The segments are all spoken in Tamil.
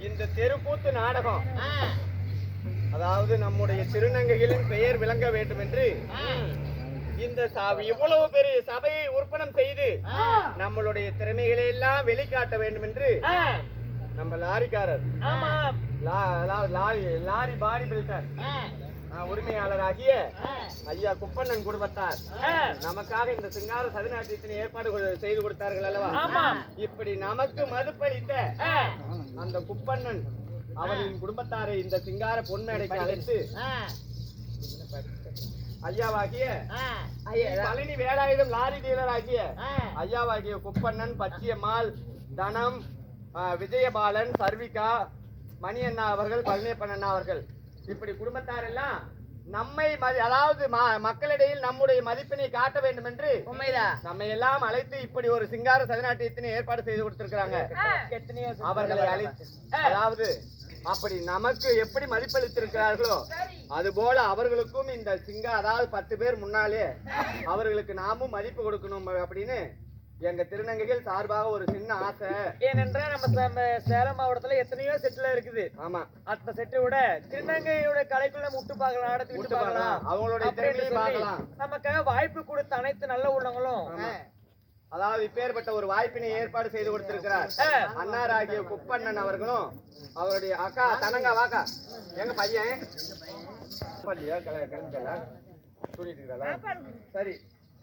இந்த தெருக்கூத்து நாடகம் அதாவது நம்முடைய திருநங்கைகளின் பெயர் விளங்க வேண்டும் என்று இந்த இவ்வளவு பெரிய சபையை உற்பனம் செய்து நம்மளுடைய திறமைகளை எல்லாம் வெளிக்காட்ட வேண்டும் என்று நம்ம லாரிக்காரர் லாரி பாடி பில்டர் உரிமையாளராகிய ஐயா குப்பண்ணன் குடும்பத்தார் நமக்காக இந்த சிங்கார சதிநாட்டியத்தின் ஏற்பாடு செய்து கொடுத்தார்கள் அல்லவா? இப்படி நமக்கு மதுப்பளித்த அந்த குப்பண்ணன் அவரின் குடும்பத்தாரை இந்த சிங்கார பொன்மேடைக்கு அழைத்து ஐயாவாகிய பழனி வேலாயுதம் லாரி டீலர் ஆகிய ஐயாவாகிய குப்பண்ணன், பச்சியம்மாள், தனம், விஜயபாலன், சர்விகா, மணி அண்ணா அவர்கள், பழனியப்பன் அண்ணா அவர்கள் இப்படி குடும்பத்தார் எல்லாம் நம்மை அதாவது மக்களிடையில் நம்முடைய மதிப்பினை காட்ட வேண்டும் என்று நம்மை எல்லாம் அழைத்து இப்படி ஒரு சிங்கார சதிநாட்டியத்தினை ஏற்பாடு செய்து கொடுத்திருக்கிறாங்க. அவர்களை அழைத்து அதாவது அப்படி நமக்கு எப்படி மதிப்பளித்திருக்கிறார்களோ அது போல அவர்களுக்கும் இந்த அதாவது 10 பேர் முன்னாலே அவர்களுக்கு நாமும் மதிப்பு கொடுக்கணும் அப்படின்னு எங்க திருநங்கைகள் சார்பாக ஒரு சின்ன ஆசை. ஏனென்றா நம்ம சேலம் மாவட்டத்துல எத்தனையோ செட்டுல இருக்குது. ஆமா, அந்த செட்டை விட திருநங்கையோட கலைக்குள்ள முட்டு பார்க்கலாம், நடத்தி விட்டு பார்க்கலாம், அவங்களுடைய திறமையை பார்க்கலாம். நமக்காக வாய்ப்பு கொடுத்த அனைத்து நல்ல உள்ளவங்களும் அதாவது இப்பேற்பட்ட ஒரு வாய்ப்பினை ஏற்பாடு செய்து கொடுத்திருக்கிறார் அன்னாராகிய குப்பண்ணன் அவர்களும் அவருடைய அக்கா தனங்கா வாக்கா எங்க பையன் சரி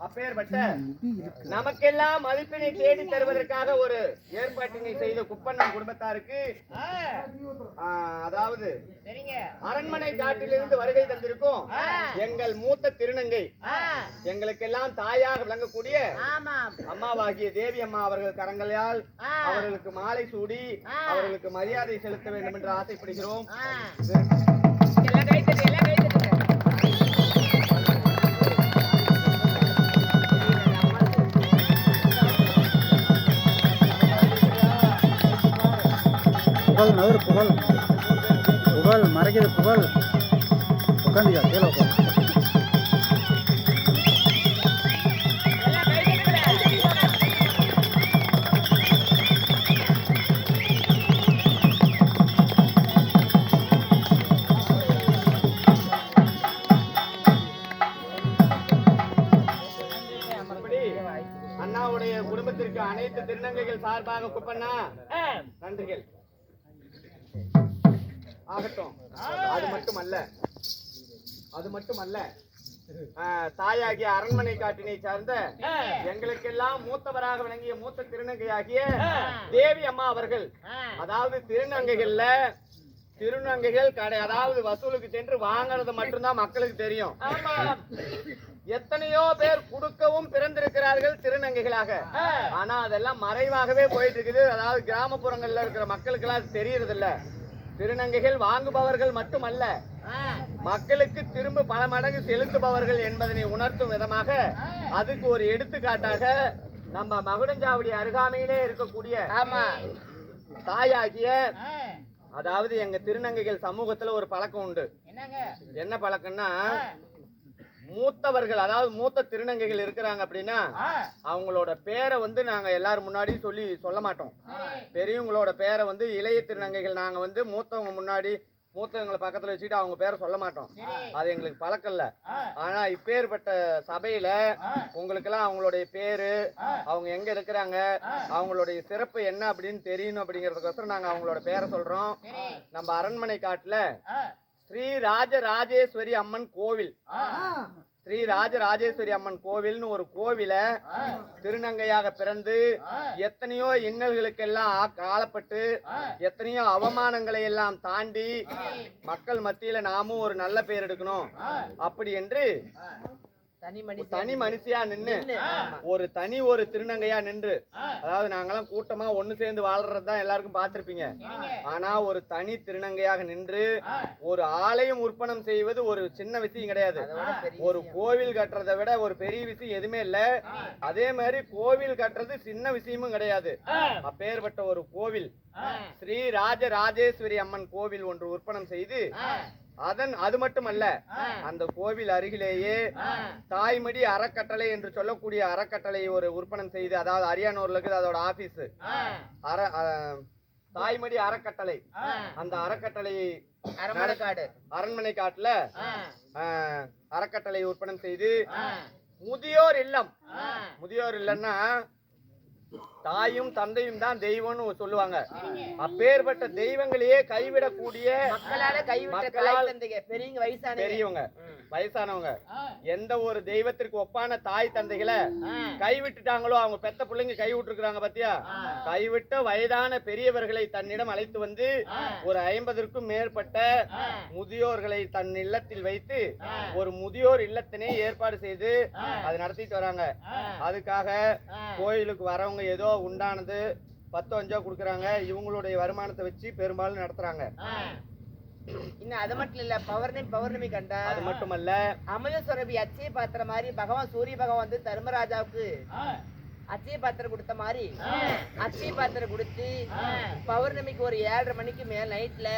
அப்பேற்பட்ட நமக்கெல்லாம் மதிப்பினை தேடி தருவதற்காக ஒரு ஏற்பாட்டினை செய்த குப்பண்ணன் குடும்பத்தாருக்கு அதாவது அரண்மனை காட்டிலிருந்து வருகை தந்திருக்கும் எங்கள் மூத்த திருநங்கை எங்களுக்கெல்லாம் தாயாக விளங்கக்கூடிய அம்மாவாகிய தேவி அம்மா அவர்கள் கரங்களால் அவர்களுக்கு மாலை சூடி அவர்களுக்கு மரியாதை செலுத்த வேண்டும் என்று ஆசைப்படுகிறோம். புகழ் நகர் புகழ் புகழ் மறைக்கிற புகழ் உட்காந்துக்கா கீழே உட்காந்து அண்ணாவுடைய குடும்பத்திற்கு அனைத்து திருநங்கைகள் சார்பாக குப்பண்ணா நன்றிகள் ஆகட்டும். அது மட்டுமல்ல தாயாகிய அரண்மனை காட்டினை சார்ந்த எங்களுக்கெல்லாம் மூத்தவராக விளங்கிய மூத்த திருநங்கையாகிய தேவி அம்மா அவர்கள் அதாவது திருநங்கைகள் கடை அதாவது வசூலுக்கு சென்று வாங்கறது மட்டும்தான் மக்களுக்கு தெரியும். எத்தனையோ பேர் குடுக்கவும் பிறந்திருக்கிறார்கள் திருநங்கைகளாக. ஆனா அதெல்லாம் மறைவாகவே போயிட்டு இருக்குது. அதாவது கிராமப்புறங்கள்ல இருக்கிற மக்களுக்கு எல்லாம் தெரியறது இல்ல. திருநங்கைகள் வாங்குபவர்கள் மட்டுமல்ல, மக்களுக்கு திரும்ப பல மடங்கு செலுத்துபவர்கள் என்பதனை உணர்த்தும் விதமாக அதுக்கு ஒரு எடுத்துக்காட்டாக நம்ம மகுடஞ்சாவடி அருகாமையிலே இருக்கக்கூடிய தாயாகிய அதாவது எங்க திருநங்கைகள் சமூகத்துல ஒரு பழக்கம் உண்டு. என்ன பழக்கம்னா மூத்தவர்கள் அதாவது மூத்த திருநங்கைகள் இருக்கிறாங்க அப்படின்னா அவங்களோட பேரை நாங்க எல்லாரும் முன்னாடி சொல்ல மாட்டோம். பெரியவங்களோட பேரை இளைய திருநங்கைகள் நாங்க மூத்தவங்க முன்னாடி மூத்தவங்களை பக்கத்துல வச்சுட்டு அவங்க பேரை சொல்ல மாட்டோம். அது எங்களுக்கு பழக்கம் இல்ல. ஆனா இப்பேற்பட்ட சபையில உங்களுக்கெல்லாம் அவங்களுடைய பேரு, அவங்க எங்க இருக்கிறாங்க, அவங்களுடைய சிறப்பு என்ன அப்படின்னு தெரியணும் அப்படிங்கறதுக்கோசரம் நாங்க அவங்களோட பேரை சொல்றோம். நம்ம அரண்மனை காட்டுல ஸ்ரீ ராஜராஜேஸ்வரி அம்மன் கோவில், ஸ்ரீ ராஜராஜேஸ்வரி அம்மன் கோவில்னு ஒரு கோவில திருநங்கையாக பிறந்து எத்தனையோ இன்னல்களுக்கெல்லாம் ஆளப்பட்டு எத்தனையோ அவமானங்களை எல்லாம் தாண்டி மக்கள் மத்தியில நாமும் ஒரு நல்ல பேர் எடுக்கணும் அப்படி என்று தனி மனுஷியா நின்று ஒரு திருநங்கையா நின்று அதாவது நாங்கெல்லாம் கூட்டமா ஒண்ணு சேர்ந்து வாழ்றதுதான் எல்லாருக்கும் பார்த்திருப்பீங்க. ஆனா ஒரு தனி திருநங்கையாக நின்று ஒரு ஆலயம் உற்பனம் செய்வது ஒரு சின்ன விஷயம் கிடையாது. ஒரு கோவில் கட்டுறதை விட ஒரு பெரிய விஷயம் எதுவுமே இல்ல. அதே மாதிரி கோவில் கட்டுறது சின்ன விஷயமும் கிடையாது. அப்பேற்பட்ட ஒரு கோவில் ஸ்ரீ ராஜராஜேஸ்வரி அம்மன் கோவில் ஒன்று உற்பனம் செய்து அது மட்டுமல்ல அந்த கோவில் அருகிலேயே தாய்மடி அறக்கட்டளை என்று சொல்லக்கூடிய அறக்கட்டளை ஒரு உற்பனம் செய்து அதாவது அரியானூர்ல இருக்குது அதோட ஆபீஸ் தாய்மடி அறக்கட்டளை. அந்த அறக்கட்டளை அரண்மனை காட்டுல அறக்கட்டளை உற்பத்தி செய்து முதியோர் இல்லம். முதியோர் இல்லம்னா தாயும் தந்தையும் தான் தெய்வம்னு சொல்லுவாங்க. அப்பேற்பட்ட தெய்வங்களையே கைவிடக்கூடிய பெரியவங்க வயசானவங்க எந்த ஒரு தெய்வத்திற்கு ஒப்பான தாய் தந்தைகளை கைவிட்டுட்டாங்களோ, அவங்க பெத்த பிள்ளைங்க கைவிட்டு இருக்காங்க பாத்தியா, கைவிட்ட வயதான பெரியவர்களை தன்னிடம் அழைத்து வந்து ஒரு 50க்கும் மேற்பட்ட முதியோர்களை தன் இல்லத்தில் வைத்து ஒரு முதியோர் இல்லத்தினை ஏற்பாடு செய்து அதை நடத்திட்டு வராங்க. அதுக்காக கோயிலுக்கு வரவங்க ஏதோ உண்டானது 10-5 கொடுக்குறாங்க. இவங்களுடைய வருமானத்தை வச்சு பெரும்பாலும் நடத்துறாங்க. இன்னும் அது மட்டும் இல்ல, பௌர்ணமி கண்டா அது மட்டுமல்ல, அமிர்த சுரபி அச்சய பாத்திரம் மாதிரி பகவான் சூரிய பகவான் வந்து தர்மராஜாவுக்கு அச்சய பாத்திரம் கொடுத்த மாதிரி அச்சய பாத்திரம் கொடுத்து பௌர்ணமிக்கு ஒரு 7:30 மணிக்கு மேல் நைட்ல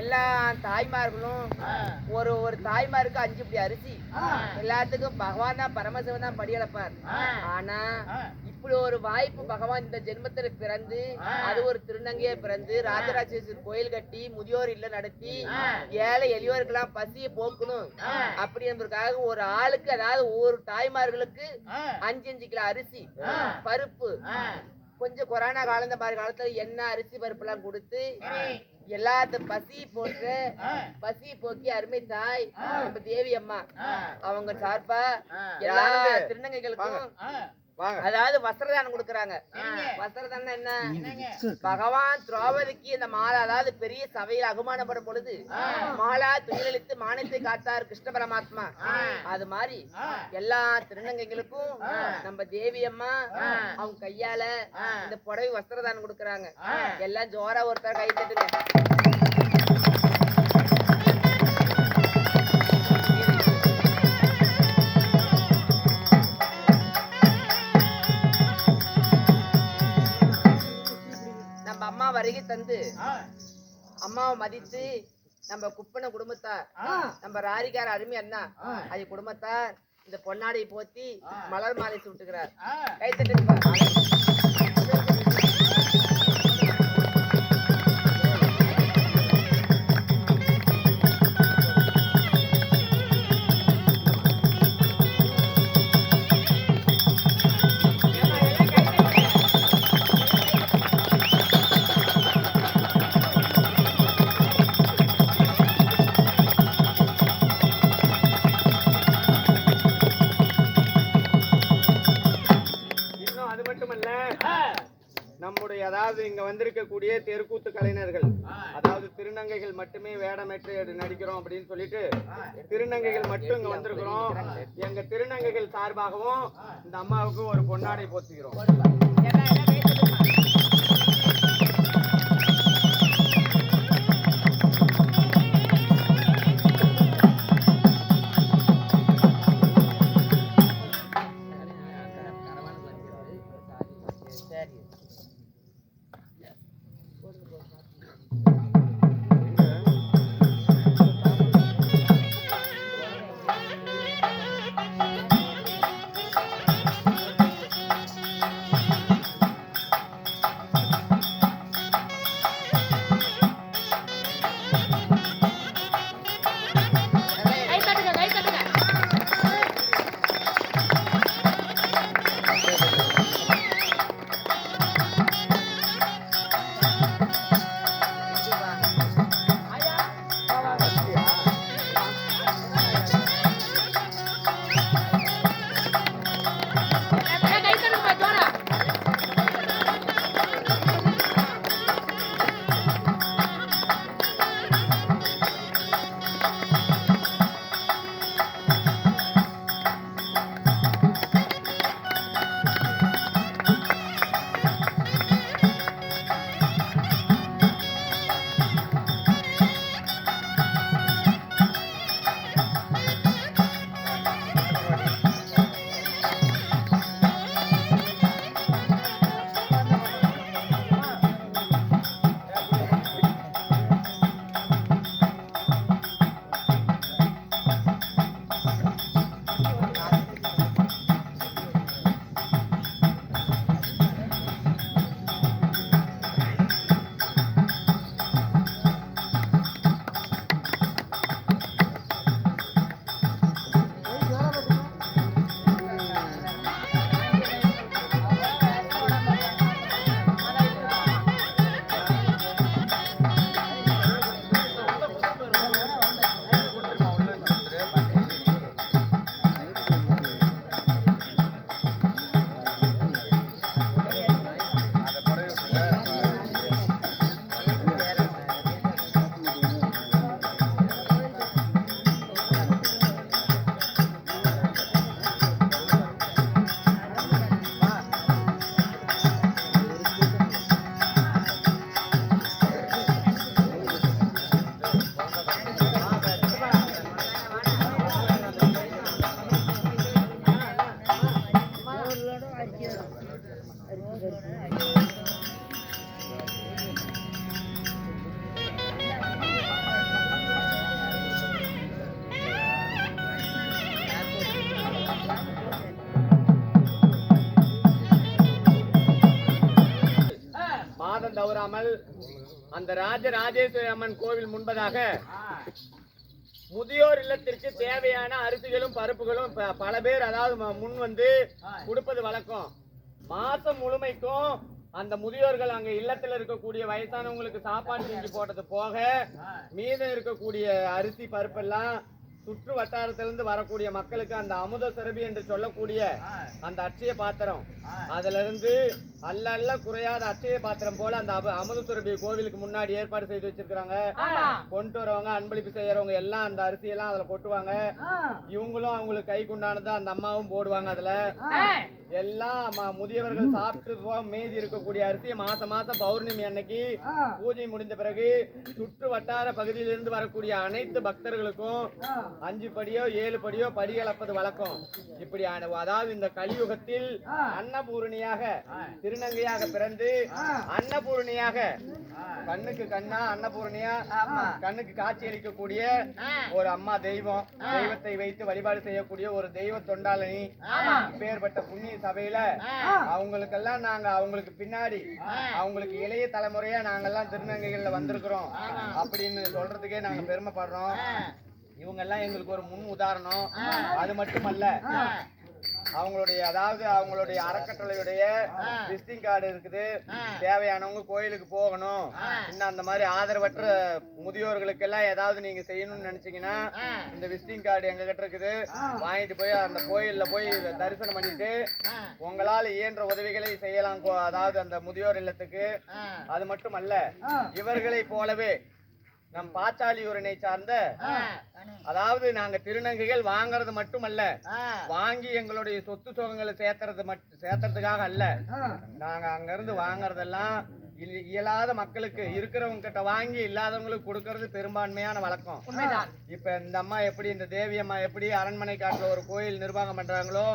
எல்லா தாய்மார்களும் ஒரு தாய்மாருக்கு 5 இப்படி அரிசி எல்லாத்துக்கும் பகவான் தான் பரமசிவன் தான் படியளப்பார். ஆனா இப்படி ஒரு வாய்ப்பு பகவான் இந்த ஜென்மத்துல பிறந்து அது ஒரு திருநங்கையா பிறந்து ராஜராஜேஸ்வரர் கோயில் கட்டி முதியோர் இல்ல நடத்தி ஏழை எளியோருக்கெல்லாம் பசியை போக்கணும் அப்படி என்பதற்காக ஒரு ஆளுக்கு, அதாவது ஒரு தாய்மார்களுக்கு 5 கிலோ அரிசி பருப்பு, கொஞ்சம் கொரோனா காலம் இந்த மாதிரி காலத்துல எண்ணெய் அரிசி பருப்பு எல்லாம் கொடுத்து எல்லாத்த பசி போக்கி அருமை தாய் நம்ம தேவி அம்மா அவங்க சார்பா எல்லா திருநங்கைகளுக்கும் அதாவது வஸ்திரதானம் கொடுக்கறாங்க. வஸ்திரதானம் என்ன? பகவான் திரௌபதிக்கு இந்த மாலா, அதாவது பெரிய சபையில் அவமானப்படும் பொழுது மாலா துயிலளித்து மானத்தை காத்தார் கிருஷ்ண பரமாத்மா. அது மாதிரி எல்லா திருநங்கைகளுக்கும் நம்ம தேவி அம்மா அவங்க கையால இந்த புடவை வஸ்திரதானம் கொடுக்கறாங்க. எல்லாம் ஜோரா ஒருத்தர் கை தட்டுங்க. அம்மா வருகை தந்து அம்மாவை மதித்து நம்ம குப்பன குடும்பத்தார், நம்ம ராரிகார அருமை அண்ணா அது குடும்பத்தார் இந்த பொன்னாடை போத்தி மலர் மாலை சூட்டுகிறார். கைத்தட்டு. நம்முடைய அதாவது இங்க வந்திருக்கக்கூடிய தெருக்கூத்து கலைஞர்கள், அதாவது திருநங்கைகள் மட்டுமே வேடமேற்று நடிக்கிறோம் அப்படின்னு சொல்லிட்டு திருநங்கைகள் மட்டும் இங்க வந்திருக்கிறோம். எங்க திருநங்கைகள் சார்பாகவும் இந்த அம்மாவுக்கு ஒரு பொன்னாடை போத்துகிறோம். மாதம் தவறாமல் அந்த ராஜராஜேஸ்வரி அம்மன் கோவில் முன்பதாக முதியோர் இல்லத்திற்கு தேவையான அரிசிகளும் பருப்புகளும் பல பேர் அதாவது முன் வந்து கொடுப்பது வழக்கம். மாசம் முழுமைக்கும் அந்த முதியோர்கள் அங்க இல்லத்துல இருக்கக்கூடிய வயசானவங்களுக்கு சாப்பாடு செஞ்சு போட்டது போக மீதம் இருக்கக்கூடிய அரிசி பருப்பெல்லாம் சுற்று வட்டாரத்திலிருந்து வரக்கூடிய மக்களுக்கு அந்த அமுத சுரபி என்று சொல்லக்கூடிய அந்த அட்சய பாத்திரம், அதுல இருந்து அல்ல குறையாத அட்சய பாத்திரம் போல அந்த அமுத சுரபி கோவிலுக்கு முன்னாடி ஏற்பாடு செய்து வச்சிருக்காங்க. கொண்டு வரவங்க அன்பளிப்பு செய்யறவங்க எல்லாம் அந்த அரிசியெல்லாம் அதுல கொட்டுவாங்க. இவங்களும் அவங்களுக்கு கை குண்டானது அந்த அம்மாவும் போடுவாங்க. அதுல எல்லாம் முதியவர்கள் சாப்பிட்டு மீதி இருக்கக்கூடிய அரிசியை மாசம் பௌர்ணமி அன்னைக்கு பூஜை முடிந்த பிறகு சுற்று வட்டார பகுதியிலிருந்து வரக்கூடிய அனைத்து பக்தர்களுக்கும் 5 படியோ 7 படியோ படி அளப்பது வழக்கம். இப்படி அதாவது இந்த கலியுகத்தில் அன்னபூரணியாக திருநங்கையாக பிறந்து அன்னபூரணியாக கண்ணுக்கு கண்ணா அன்னபூரணியா கண்ணுக்கு காட்சி அளிக்கக்கூடிய ஒரு அம்மா தெய்வத்தை வைத்து வழிபாடு செய்யக்கூடிய ஒரு தெய்வ தொண்டாளனி. பேர்பட்ட புண்ணிய சபையில அவங்களுக்கெல்லாம் நாங்க அவங்களுக்கு பின்னாடி அவங்களுக்கு இளைய தலைமுறையா நாங்கெல்லாம் திருநங்கைகள்ல வந்திருக்கிறோம் அப்படின்னு சொல்றதுக்கே நாங்க பெருமைப்படுறோம். இவங்க எல்லாம் எங்களுக்கு ஒரு முன் உதாரணம். அது மட்டுமல்ல, அவங்களுடைய அறக்கட்டளையுடைய விசிட்டிங் கார்டு இருக்குது. தேவையானவங்க கோயிலுக்கு போகணும், இன்னும் அந்த மாதிரி ஆதரவற்ற முதியோர்களுக்கு எல்லாம் ஏதாவது நீங்க செய்யணும்னு நினைச்சீங்கன்னா இந்த விசிட்டிங் கார்டு எங்க கிட்ட இருக்குது. வாங்கிட்டு போய் அந்த கோயில்ல போய் தரிசனம் பண்ணிட்டு உங்களால் இயன்ற உதவிகளை செய்யலாம். அதாவது அந்த முதியோர் இல்லத்துக்கு. அது மட்டுமல்ல, இவர்களை போலவே நம் பாச்சாலியூரனை சார்ந்த அதாவது நாங்க திருநங்கைகள் வாங்கறது மட்டுமல்ல, வாங்கி எங்களுடைய சொத்து சுகங்களை சேர்த்துறதுக்காக அல்ல. நாங்க அங்க இருந்து வாங்கறதெல்லாம் இயலாத மக்களுக்கு இருக்கிறவங்க கிட்ட வாங்கி இல்லாதவங்களுக்கு கொடுக்கறது பெரும்பான்மையான வழக்கம். இப்ப இந்த அம்மா எப்படி, இந்த தேவி அம்மா எப்படி அரண்மனை காட்டுல ஒரு கோயில் நிர்வாகம் பண்றாங்களோ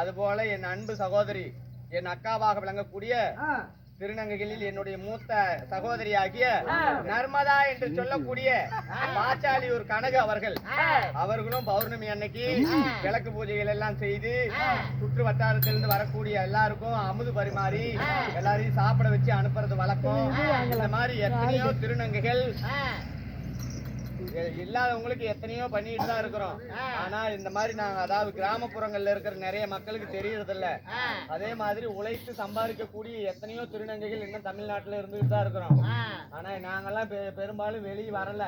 அது போல என் அன்பு சகோதரி, என் அக்காவாக விளங்கக்கூடிய திருநங்கைகளில் என்னுடைய மூத்த சகோதரியாகிய நர்மதா என்று சொல்லக்கூடிய பாச்சாலியூர் கனகு அவர்களும் பௌர்ணமி அன்னைக்கு விளக்கு பூஜைகள் எல்லாம் செய்து சுற்று வட்டாரத்திலிருந்து வரக்கூடிய எல்லாருக்கும் அமுது பரிமாறி எல்லாரையும் சாப்பிட வச்சு அனுப்புறது வழக்கம். இந்த மாதிரி எத்தனையோ திருநங்கைகள் இல்லாதவங்களுக்கு எத்தனையோ பண்ணிட்டு தான் இருக்கிறோம். ஆனா இந்த மாதிரி நாங்க அதாவது கிராமப்புறங்கள்ல இருக்கிற நிறைய மக்களுக்கு தெரியறது இல்ல. அதே மாதிரி உழைத்து சம்பாதிக்கக்கூடிய எத்தனையோ திருநங்கைகள் இன்னும் தமிழ்நாட்டுல இருந்துட்டு தான் இருக்கிறோம். ஆனா நாங்கெல்லாம் பெரும்பாலும் வெளியே வரல.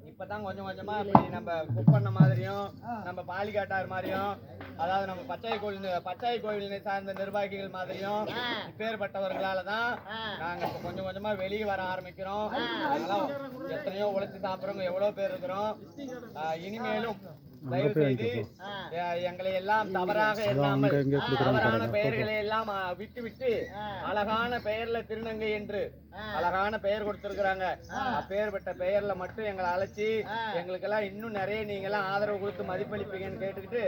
இப்பதான் கொஞ்சம் கொஞ்சமா இப்படி நம்ம குப்பண்ண மாதிரியும் நம்ம பாலிகாட்டார் மாதிரியும் அதாவது நம்ம பச்சாய் கோவிலினை சார்ந்த நிர்வாகிகள் மாதிரியும் பேர்பட்டவர்களாலதான் நாங்க இப்ப கொஞ்சம் கொஞ்சமா வெளியே வர ஆரம்பிக்கிறோம். எத்தனையோ உழைச்சு சாப்பிடுறவங்க எவ்வளவு பேர் இருக்கிறோம். இனிமேலும் தயவு செய்து எங்களை எல்லாம் தவறாக இல்லாமல் தவறான பெயர்களை எல்லாம் விட்டு அழகான பெயர்ல திருநங்கை என்று அழகான பெயர் கொடுத்திருக்கிறாங்க. அப்பேற்பட்ட பெயர்ல மட்டும் எங்களை அழைச்சி எங்களுக்கு எல்லாம் இன்னும் நிறைய நீங்க எல்லாம் ஆதரவு கொடுத்து மதிப்பளிப்பீங்கன்னு கேட்டுக்கிட்டு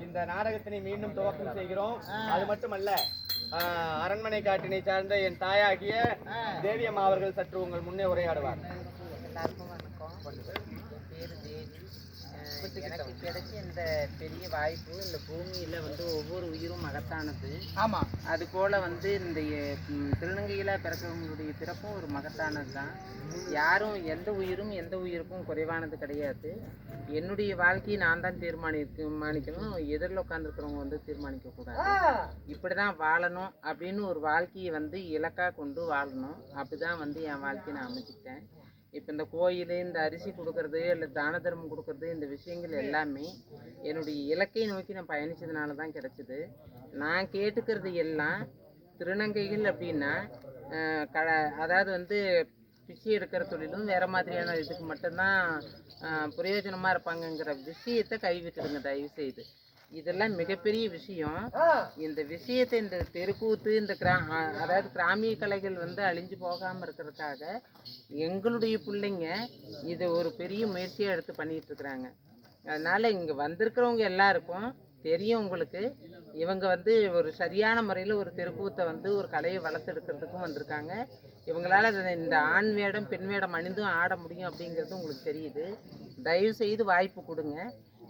இந்த நாடகத்தினை மீண்டும் துவக்கம் செய்கிறோம். அது மட்டுமல்ல, அரண்மனை காட்டினை சார்ந்த என் தாயாகிய தேவியம்மா அவர்கள் சற்று உங்கள் முன்னே உரையாடுவார். எல்லாருக்கும் வணக்கம். பேரு தேவி. எனக்கு கிடைச்ச இந்த பெரிய வாய்ப்பு, இந்த பூமியில வந்து ஒவ்வொரு உயிரும் மகத்தானது. ஆமா, அது போல வந்து இந்த திருநங்கையில பிறக்கிறவங்களுடைய பிறப்பும் ஒரு மகத்தானது தான். யாரும் எந்த உயிருக்கும் குறைவானது கிடையாது. என்னுடைய வாழ்க்கையை நான் தான் தீர்மானிக்கணும். எதிரில் உட்காந்துருக்கிறவங்க வந்து தீர்மானிக்க கூடாது. இப்படிதான் வாழணும் அப்படின்னு ஒரு வாழ்க்கையை வந்து இலக்கா கொண்டு வாழணும். அப்படிதான் வந்து என் வாழ்க்கையை நான் அமைச்சிக்கிட்டேன். இப்போ இந்த கோயில், இந்த அரிசி கொடுக்கறது, இல்லை தான தர்மம் கொடுக்கறது, இந்த விஷயங்கள் எல்லாமே என்னுடைய இலக்கை நோக்கி நான் பயணித்ததுனால தான் கிடச்சிது. நான் கேட்டுக்கிறது எல்லாம் திருநங்கைகள் அப்படின்னா அதாவது வந்து பிச்சை எடுக்கிற தொழிலும் வேறு மாதிரியான இதுக்கு மட்டும்தான் பிரயோஜனமாக இருப்பாங்கங்கிற விஷயத்தை கைவிட்டுடுங்க தயவு செய்து. இதெல்லாம் மிகப்பெரிய விஷயம். இந்த விஷயத்தை இந்த தெருக்கூத்து, இந்த அதாவது கிராமிய கலைகள் வந்து அழிஞ்சு போகாமல் இருக்கிறதுக்காக எங்களுடைய பிள்ளைங்க இதை ஒரு பெரிய முயற்சியாக எடுத்து பண்ணிட்டு இருக்கிறாங்க. அதனால இங்கே வந்திருக்கிறவங்க எல்லாருக்கும் தெரியும், உங்களுக்கு இவங்க வந்து ஒரு சரியான முறையில் ஒரு தெருக்கூத்தை வந்து ஒரு கலையை வளர்த்தெடுக்கிறதுக்கும் வந்திருக்காங்க. இவங்களால இந்த ஆண் வேடம் பெண் வேடம் அணிந்தும் ஆட முடியும் அப்படிங்கிறது உங்களுக்கு தெரியுது. தயவு செய்து வாய்ப்பு கொடுங்க.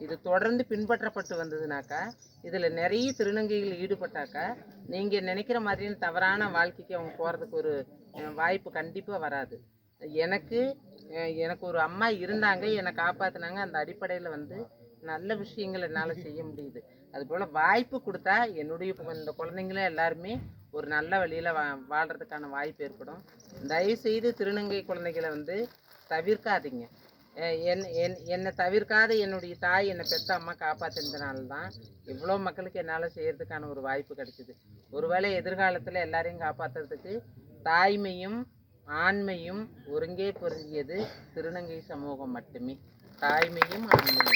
இது தொடர்ந்து பின்பற்றப்பட்டு வந்ததுனாக்கா இதில் நிறைய திருநங்கைகள் ஈடுபட்டாக்கா நீங்கள் நினைக்கிற மாதிரியான தவறான வாழ்க்கைக்கு அவங்க போகிறதுக்கு ஒரு வாய்ப்பு கண்டிப்பாக வராது. எனக்கு ஒரு அம்மா இருந்தாங்க, என்னை காப்பாற்றினாங்க. அந்த அடிப்படையில் வந்து நல்ல விஷயங்கள் என்னால் செய்ய முடியுது. அதுபோல் வாய்ப்பு கொடுத்தா என்னுடைய இந்த குழந்தைங்களும் எல்லாருமே ஒரு நல்ல வழியில் வாழ்கிறதுக்கான வாய்ப்பு ஏற்படும். தயவுசெய்து திருநங்கை குழந்தைகளை வந்து தவிர்க்காதீங்க. என்னை தவிர்க்காத என்னுடைய தாய், என்னை பெற்ற அம்மா காப்பாற்றினதுனால தான் இவ்வளோ மக்களுக்கு என்னால் செய்கிறதுக்கான ஒரு வாய்ப்பு கிடைச்சிது. ஒருவேளை எதிர்காலத்தில் எல்லாரையும் காப்பாற்றுறதுக்கு தாய்மையும் ஆண்மையும் ஒருங்கே பொருந்தியது திருநங்கை சமூகம் மட்டுமே. தாய்மையும் ஆண்மையும்.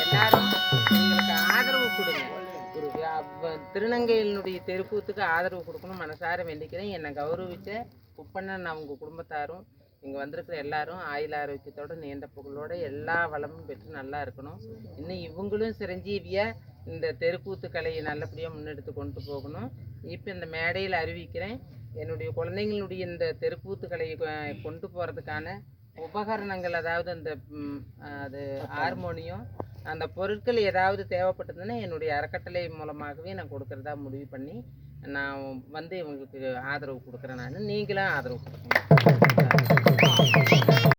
எல்லாரும் எங்களுக்கு ஆதரவு கொடுங்க. திருநங்கையினுடைய தெருக்கூத்துக்கு ஆதரவு கொடுக்கணும் மனசார வேண்டிக்கிறேன். என்னை கௌரவித்த குப்பண்ணன் அவங்க குடும்பத்தாரும் இங்கே வந்திருக்கிற எல்லாரும் ஆயுள் ஆரோக்கியத்தோடு நீண்ட புகழோடு எல்லா வளமும் பெற்று நல்லா இருக்கணும். இன்னும் இவங்களும் சிரஞ்சீவியாக இந்த தெருக்கூத்து கலையை நல்லபடியாக முன்னெடுத்து கொண்டு போகணும். இப்போ இந்த மேடையில் அறிவிக்கிறேன், என்னுடைய குழந்தைங்களுடைய இந்த தெருக்கூத்து கலையை கொண்டு போகிறதுக்கான உபகரணங்கள், அதாவது அந்த அது ஹார்மோனியம், அந்த பொருட்கள் ஏதாவது தேவைப்பட்டதுன்னா என்னுடைய அறக்கட்டளை மூலமாகவே நான் கொடுக்குறதா முடிவு பண்ணி நான் வந்து இவங்களுக்கு ஆதரவு கொடுக்குறேன். நீங்களும் ஆதரவு கொடுக்கணும்.